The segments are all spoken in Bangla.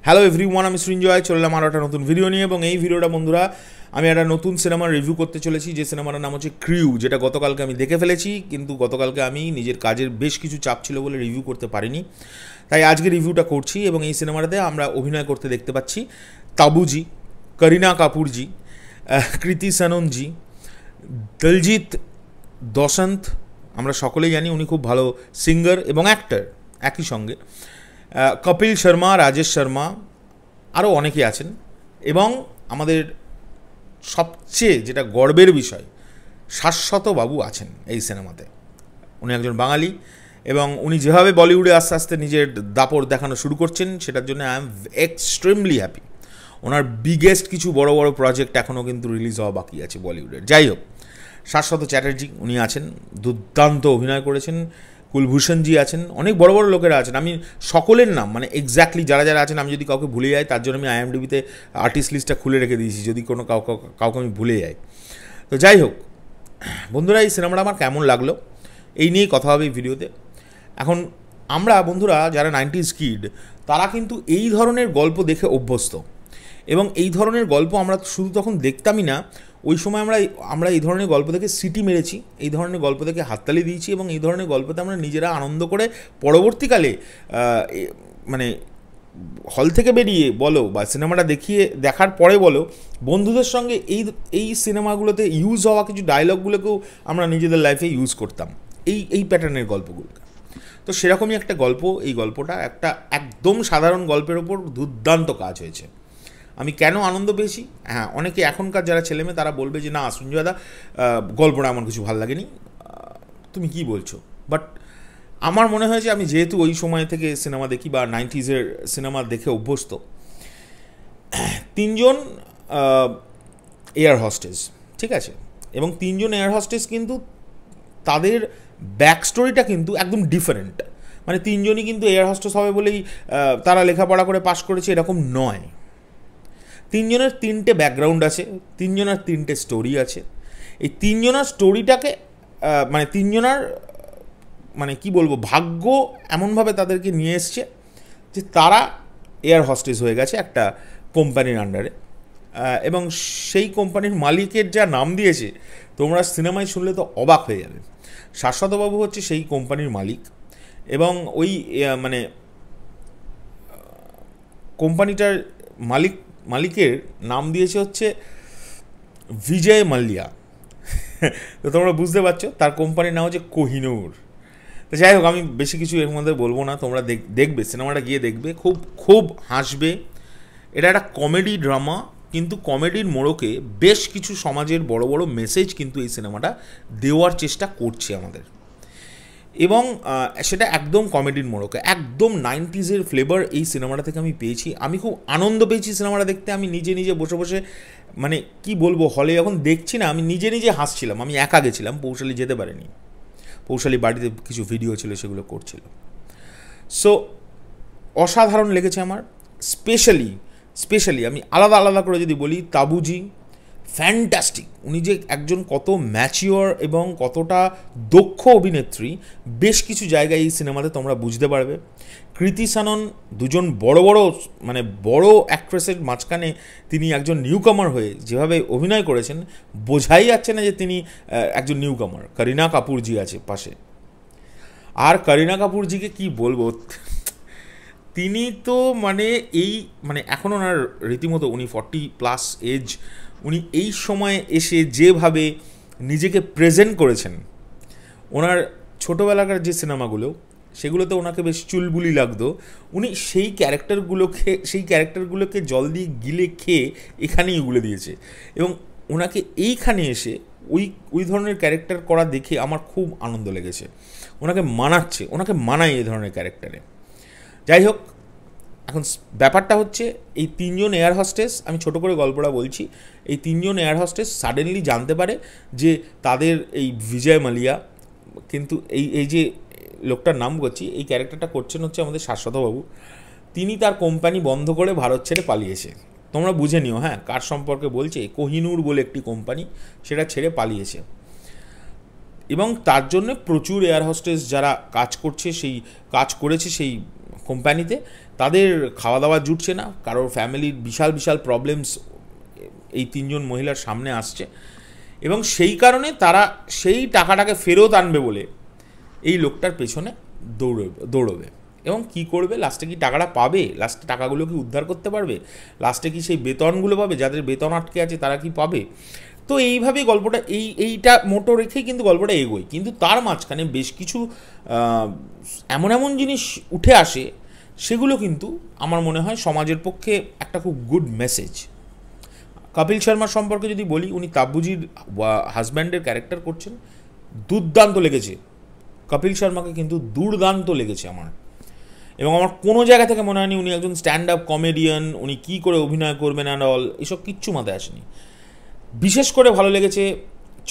হ্যালো এভরিওয়ান, আমি সৃঞ্জয় চললাম আরও একটা নতুন ভিডিও নিয়ে। এবং এই ভিডিওটা বন্ধুরা আমি একটা নতুন সিনেমার রিভিউ করতে চলেছি, যে সিনেমাটার নাম হচ্ছে ক্রিউ, যেটা গতকালকে আমি দেখে ফেলেছি, কিন্তু গতকালকে আমি নিজের কাজের বেশ কিছু চাপ ছিল বলে রিভিউ করতে পারিনি, তাই আজকে রিভিউটা করছি। এবং এই সিনেমাটাতে আমরা অভিনয় করতে দেখতে পাচ্ছি তাবুজি, করিনা কাপুরজি, কৃতি সেননজি, দলজিৎ দোসাঞ্জ। আমরা সকলেই জানি উনি খুব ভালো সিঙ্গার এবং অ্যাক্টর একই সঙ্গে। কপিল শর্মা, রাজেশ শর্মা, আরও অনেকে আছেন। এবং আমাদের সবচেয়ে যেটা গর্বের বিষয়, শাশ্বত বাবু আছেন এই সিনেমাতে। উনি একজন বাঙালি এবং উনি যেভাবে বলিউডে আস্তে আস্তে নিজের দাপট দেখানো শুরু করছেন, সেটার জন্য I am extremely happy. Owner biggest কিছু বড় বড় প্রজেক্ট এখনও কিন্তু রিলিজ হওয়া বাকি আছে বলিউডের। যাই হোক, শাশ্বত চ্যাটার্জি উনি আছেন, দুর্দান্ত অভিনয় করেছেন। কুলভূষণজি আছেন, অনেক বড় বড় লোকেরা আছেন। আমি সকলের নাম মানে এক্স্যাক্টলি যারা যারা আছেন, আমি যদি কাউকে ভুলে যাই তার জন্য আমি IMDb-তে আর্টিস্ট লিস্টটা খুলে রেখে দিয়েছি, যদি কোনো কাউকে আমি ভুলে যাই। তো যাই হোক বন্ধুরা, এই সিনেমাটা আমার কেমন লাগলো এই নিয়েই কথা হবে এই ভিডিওতে। এখন আমরা বন্ধুরা যারা 90s কিড, তারা কিন্তু এই ধরনের গল্প দেখে অভ্যস্ত। এবং এই ধরনের গল্প আমরা শুধু তখন দেখতামই না, ওই সময় আমরা এই ধরনের গল্প থেকে সিটি মেরেছি, এই ধরনের গল্প থেকে হাততালি দিয়েছি, এবং এই ধরনের গল্পতে আমরা নিজেরা আনন্দ করে পরবর্তীকালে মানে হল থেকে বেরিয়ে বলো বা সিনেমাটা দেখার পরে বলো, বন্ধুদের সঙ্গে এই সিনেমাগুলোতে ইউজ হওয়া কিছু ডায়লগগুলোকেও আমরা নিজেদের লাইফে ইউজ করতাম, এই প্যাটার্নের গল্পগুলোকে। তো সেরকমই একটা গল্প, এই গল্পটা একটা একদম সাধারণ গল্পের ওপর দুর্দান্ত কাজ হয়েছে। আমি কেন আনন্দ পেয়েছি? হ্যাঁ, অনেকে এখনকার যারা ছেলেমেয়ে তারা বলবে যে না সঞ্জয়দা, গল্পটা আমার কিছু ভালো লাগেনি, তুমি কি বলছো? বাট আমার মনে হয়েছে, আমি যেহেতু ওই সময় থেকে সিনেমা দেখি বা 90s-এর সিনেমা দেখে অভ্যস্ত, তিনজন এয়ার হোস্টেস, ঠিক আছে, এবং তিনজন এয়ার হোস্টেস কিন্তু তাদের ব্যাক স্টোরিটা কিন্তু একদম ডিফারেন্ট। মানে তিনজনই কিন্তু এয়ার হোস্টেস হবে বলেই তারা লেখাপড়া করে পাশ করেছে এরকম নয়। তিনজনের তিনটে ব্যাকগ্রাউন্ড আছে, তিনজনের তিনটে স্টোরি আছে। এই তিনজনের স্টোরিটাকে মানে তিনজনের মানে কি বলবো, ভাগ্য এমনভাবে তাদেরকে নিয়ে এসছে যে তারা এয়ার হোস্টেস হয়ে গেছে একটা কোম্পানির আন্ডারে। এবং সেই কোম্পানির মালিকের যা নাম দিয়েছে, তোমরা সিনেমায় শুনলে তো অবাক হয়ে যাবে। শাশ্বতবাবু হচ্ছে সেই কোম্পানির মালিক, এবং ওই মানে কোম্পানিটার মালিকের নাম দিয়েছে হচ্ছে বিজয় মাল্যা। তো তোমরা বুঝতে পারছো তার কোম্পানির নাম হচ্ছে কোহিনূর। তো যাই হোক, আমি বেশি কিছু এর মধ্যে বলবো না, তোমরা দেখবে সিনেমাটা, গিয়ে দেখবে, খুব খুব হাসবে। এটা একটা কমেডি ড্রামা, কিন্তু কমেডির মোড়কে বেশ কিছু সমাজের বড় বড় মেসেজ কিন্তু এই সিনেমাটা দেওয়ার চেষ্টা করছে আমাদের। এবং সেটা একদম কমেডির মোড়কে, একদম 90s-এর ফ্লেভার এই সিনেমাটা থেকে আমি পেয়েছি। আমি খুব আনন্দ পেয়েছি সিনেমাটা দেখতে। আমি নিজে নিজে বসে বসে মানে কি বলবো, হলে যখন দেখছি না, আমি নিজে নিজে হাসছিলাম। আমি একা গেছিলাম, পৌশালী যেতে পারিনি, পৌশালী বাড়িতে কিছু ভিডিও ছিল সেগুলো করছিল। সো অসাধারণ লেগেছে আমার। স্পেশালি আমি আলাদা আলাদা করে যদি বলি, তাবুজি ফ্যান্টাস্টিক। উনি যে একজন কত ম্যাচিওর এবং কতটা দক্ষ অভিনেত্রী, বেশ কিছু জায়গায় এই সিনেমাতে তোমরা বুঝতে পারবে। কৃতি সেনন, দুজন বড় মানে বড় অ্যাক্ট্রেসের মাঝখানে তিনি একজন নিউকামার হয়ে যেভাবে অভিনয় করেছেন, বোঝাই যাচ্ছে না যে তিনি একজন নিউকামার। করিনা কাপুরজি আছে পাশে, আর করিনা কাপুরজিকে কি বলবো, তিনি তো মানে এখন ওনার রীতিমতো উনি 40+ এজ, উনি এই সময়ে এসে যেভাবে নিজেকে প্রেজেন্ট করেছেন, ওনার ছোটোবেলাকার যে সিনেমাগুলো সেগুলোতে ওনাকে বেশ চুলবুলি লাগতো, উনি সেই ক্যারেক্টারগুলোকে জল দিয়ে গিলে খেয়ে এখানেই উগলে দিয়েছে। এবং ওনাকে এইখানে এসে ওই ধরনের ক্যারেক্টার করা দেখে আমার খুব আনন্দ লেগেছে। ওনাকে মানায় এই ধরনের ক্যারেক্টারে। যাই হোক, এখন ব্যাপারটা হচ্ছে এই তিনজন এয়ার হোস্টেস, আমি ছোটো করে গল্পটা বলছি। এই তিনজন এয়ার হোস্টেস সাডেনলি জানতে পারে যে তাদের এই বিজয় মাল্যা, কিন্তু এই যে লোকটার নাম করছি, এই ক্যারেক্টারটা করছেন হচ্ছে আমাদের শাশ্বতবাবু, তিনি তার কোম্পানি বন্ধ করে ভারত ছেড়ে পালিয়েছে। তোমরা বুঝে নিও হ্যাঁ কার সম্পর্কে বলছে। কোহিনূর বলে একটি কোম্পানি, সেটা ছেড়ে পালিয়েছে। এবং তার জন্য প্রচুর এয়ার হোস্টেস যারা কাজ করেছে সেই কোম্পানিতে, তাদের খাওয়া দাওয়া জুটছে না, কারোর ফ্যামিলির বিশাল বিশাল প্রবলেমস এই 3 জন মহিলার সামনে আসছে, এবং সেই কারণে তারা সেই টাকাটাকে ফেরত আনবে বলে এই লোকটার পেছনে দৌড়বে। এবং কি করবে, লাস্টে কি টাকাটা পাবে, লাস্টে টাকাগুলো কি উদ্ধার করতে পারবে, লাস্টে কি সেই বেতনগুলো পাবে, যাদের বেতন আটকে আছে তারা কি পাবে। তো এইভাবেই গল্পটা এইটা মোটো রেখেই কিন্তু গল্পটা এগোয়। কিন্তু তার মাঝখানে বেশ কিছু এমন এমন জিনিস উঠে আসে, সেগুলো কিন্তু আমার মনে হয় সমাজের পক্ষে একটা খুব গুড মেসেজ। কপিল শর্মা সম্পর্কে যদি বলি, উনি তাব্বুজির হাজব্যান্ডের ক্যারেক্টার করছেন, দুর্দান্ত লেগেছে। কপিল শর্মাকে কিন্তু দুর্দান্ত লেগেছে আমার, এবং আমার কোনো জায়গা থেকে মনে হয়নি উনি একজন স্ট্যান্ড আপ কমেডিয়ান, উনি কী করে অভিনয় করবেন অ্যান্ড অল, এসব কিচ্ছু মাথায় আসেনি। বিশেষ করে ভালো লেগেছে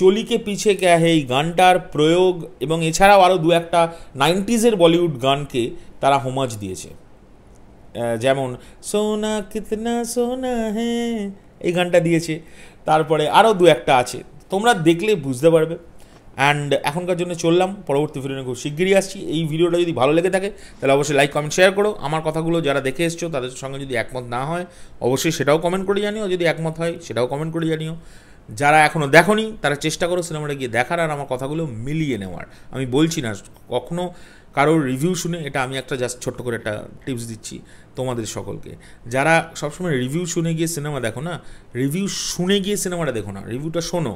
চলিকে পিছে ক্যা হে এই গানটার প্রয়োগ, এবং এছাড়াও আরও 2-1টা 90s বলিউড গানকে তারা হোমাজ দিয়েছে, যেমন সোনা কিতনা সোনা হে এই গানটা দিয়েছে, তারপরে আরও 2-1টা আছে, তোমরা দেখলে বুঝতে পারবে। অ্যান্ড এখনকার জন্য চললাম, পরবর্তী ভিডিও খুব শিগগিরই আসছি। এই ভিডিওটা যদি ভালো লেগে থাকে তাহলে অবশ্যই লাইক কমেন্ট শেয়ার করো। আমার কথাগুলো যারা দেখে এসছো তাদের সঙ্গে যদি একমত না হয় অবশ্যই সেটাও কমেন্ট করে জানিও, যদি একমত হয় সেটাও কমেন্ট করে জানিও। যারা এখনও দেখোনি তারা চেষ্টা করো সিনেমাটা গিয়ে দেখার আর আমার কথাগুলো মিলিয়ে নেওয়ার। আমি বলছি না কখনো কারোর রিভিউ শুনে, এটা আমি একটা জাস্ট ছোট্ট করে একটা টিপস দিচ্ছি তোমাদের সকলকে, যারা সবসময় রিভিউ শুনে গিয়ে সিনেমা দেখো না, রিভিউ শুনে গিয়ে সিনেমাটা দেখো না, রিভিউটা শোনো,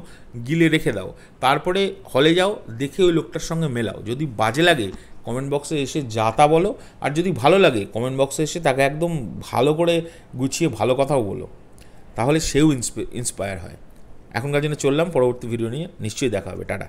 গিলে রেখে দাও, তারপরে হলে যাও, দেখে ওই লোকটার সঙ্গে মেলাও। যদি বাজে লাগে কমেন্ট বক্সে এসে যা তা বলো, আর যদি ভালো লাগে কমেন্ট বক্সে এসে তাকে একদম ভালো করে গুছিয়ে ভালো কথাও বলো, তাহলে সেও ইন্সপায়ার হয়। এখনকার জন্য চললাম, পরবর্তী ভিডিও নিয়ে নিশ্চয়ই দেখা হবে। টাটা।